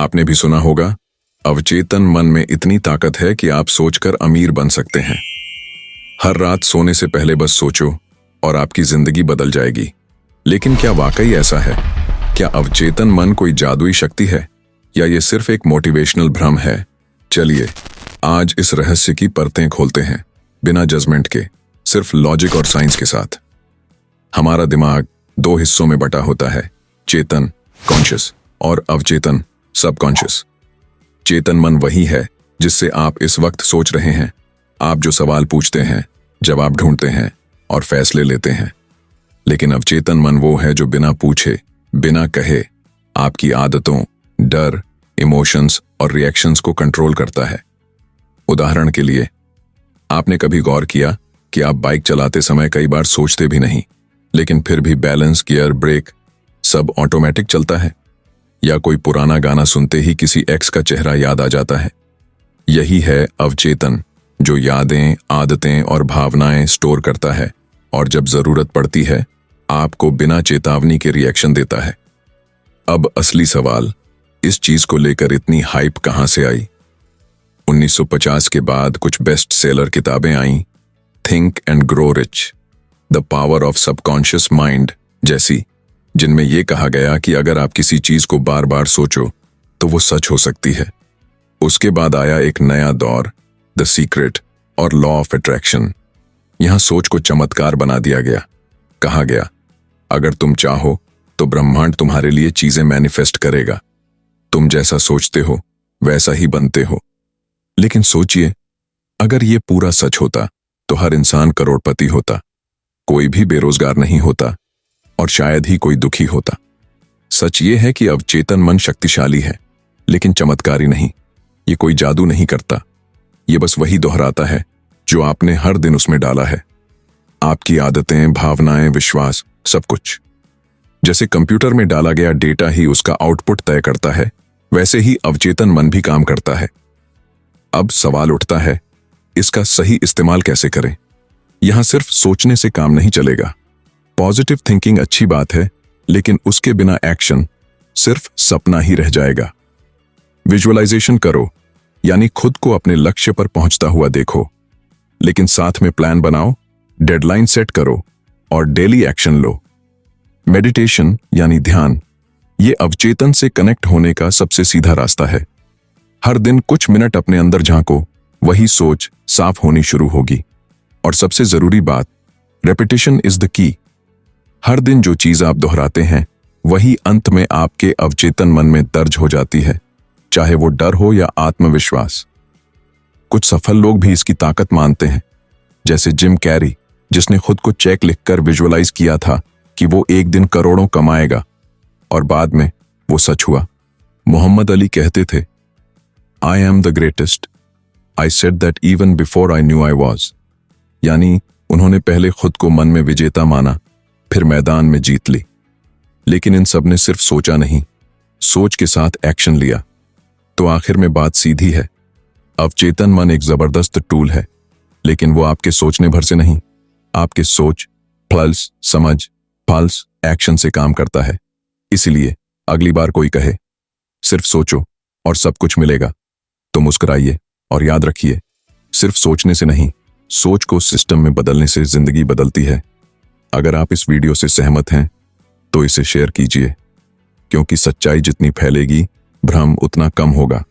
आपने भी सुना होगा, अवचेतन मन में इतनी ताकत है कि आप सोचकर अमीर बन सकते हैं। हर रात सोने से पहले बस सोचो और आपकी जिंदगी बदल जाएगी। लेकिन क्या वाकई ऐसा है? क्या अवचेतन मन कोई जादुई शक्ति है या ये सिर्फ एक मोटिवेशनल भ्रम है? चलिए आज इस रहस्य की परतें खोलते हैं, बिना जजमेंट के, सिर्फ लॉजिक और साइंस के साथ। हमारा दिमाग दो हिस्सों में बटा होता है, चेतन कॉन्शियस और अवचेतन सबकॉन्शियस। चेतन मन वही है जिससे आप इस वक्त सोच रहे हैं, आप जो सवाल पूछते हैं, जवाब ढूंढते हैं और फैसले लेते हैं। लेकिन अवचेतन मन वो है जो बिना पूछे, बिना कहे आपकी आदतों, डर, इमोशंस और रिएक्शंस को कंट्रोल करता है। उदाहरण के लिए, आपने कभी गौर किया कि आप बाइक चलाते समय कई बार सोचते भी नहीं, लेकिन फिर भी बैलेंस, गियर, ब्रेक सब ऑटोमेटिक चलता है? या कोई पुराना गाना सुनते ही किसी एक्स का चेहरा याद आ जाता है? यही है अवचेतन, जो यादें, आदतें और भावनाएं स्टोर करता है और जब जरूरत पड़ती है आपको बिना चेतावनी के रिएक्शन देता है। अब असली सवाल, इस चीज को लेकर इतनी हाइप कहां से आई? 1950 के बाद कुछ बेस्ट सेलर किताबें आईं, think and grow rich, the power of subconscious mind जैसी, जिनमें यह कहा गया कि अगर आप किसी चीज को बार बार सोचो तो वो सच हो सकती है। उसके बाद आया एक नया दौर, द सीक्रेट और लॉ ऑफ अट्रैक्शन। यहां सोच को चमत्कार बना दिया गया। कहा गया, अगर तुम चाहो तो ब्रह्मांड तुम्हारे लिए चीजें मैनिफेस्ट करेगा। तुम जैसा सोचते हो वैसा ही बनते हो। लेकिन सोचिए, अगर ये पूरा सच होता तो हर इंसान करोड़पति होता, कोई भी बेरोजगार नहीं होता और शायद ही कोई दुखी होता। सच ये है कि अवचेतन मन शक्तिशाली है, लेकिन चमत्कारी नहीं। ये कोई जादू नहीं करता, ये बस वही दोहराता है जो आपने हर दिन उसमें डाला है। आपकी आदतें, भावनाएं, विश्वास, सब कुछ। जैसे कंप्यूटर में डाला गया डेटा ही उसका आउटपुट तय करता है, वैसे ही अवचेतन मन भी काम करता है। अब सवाल उठता है, इसका सही इस्तेमाल कैसे करें? यहां सिर्फ सोचने से काम नहीं चलेगा। पॉजिटिव थिंकिंग अच्छी बात है, लेकिन उसके बिना एक्शन सिर्फ सपना ही रह जाएगा। विजुअलाइजेशन करो, यानी खुद को अपने लक्ष्य पर पहुंचता हुआ देखो, लेकिन साथ में प्लान बनाओ, डेडलाइन सेट करो और डेली एक्शन लो। मेडिटेशन यानी ध्यान, ये अवचेतन से कनेक्ट होने का सबसे सीधा रास्ता है। हर दिन कुछ मिनट अपने अंदर झांको, वही सोच साफ होनी शुरू होगी। और सबसे जरूरी बात, रेपिटेशन इज द की। हर दिन जो चीज आप दोहराते हैं वही अंत में आपके अवचेतन मन में दर्ज हो जाती है, चाहे वो डर हो या आत्मविश्वास। कुछ सफल लोग भी इसकी ताकत मानते हैं, जैसे जिम कैरी, जिसने खुद को चेक लिखकर विजुअलाइज किया था कि वो एक दिन करोड़ों कमाएगा, और बाद में वो सच हुआ। मोहम्मद अली कहते थे, I am the greatest, I said that even before I knew I was. यानी उन्होंने पहले खुद को मन में विजेता माना, फिर मैदान में जीत ली। लेकिन इन सब ने सिर्फ सोचा नहीं, सोच के साथ एक्शन लिया। तो आखिर में बात सीधी है, अवचेतन मन एक जबरदस्त टूल है, लेकिन वो आपके सोचने भर से नहीं, आपके सोच, पल्स, समझ, पल्स, एक्शन से काम करता है। इसीलिए अगली बार कोई कहे सिर्फ सोचो और सब कुछ मिलेगा, तो मुस्कुराइए और याद रखिए, सिर्फ सोचने से नहीं, सोच को सिस्टम में बदलने से जिंदगी बदलती है। अगर आप इस वीडियो से सहमत हैं तो इसे शेयर कीजिए, क्योंकि सच्चाई जितनी फैलेगी, भ्रम उतना कम होगा।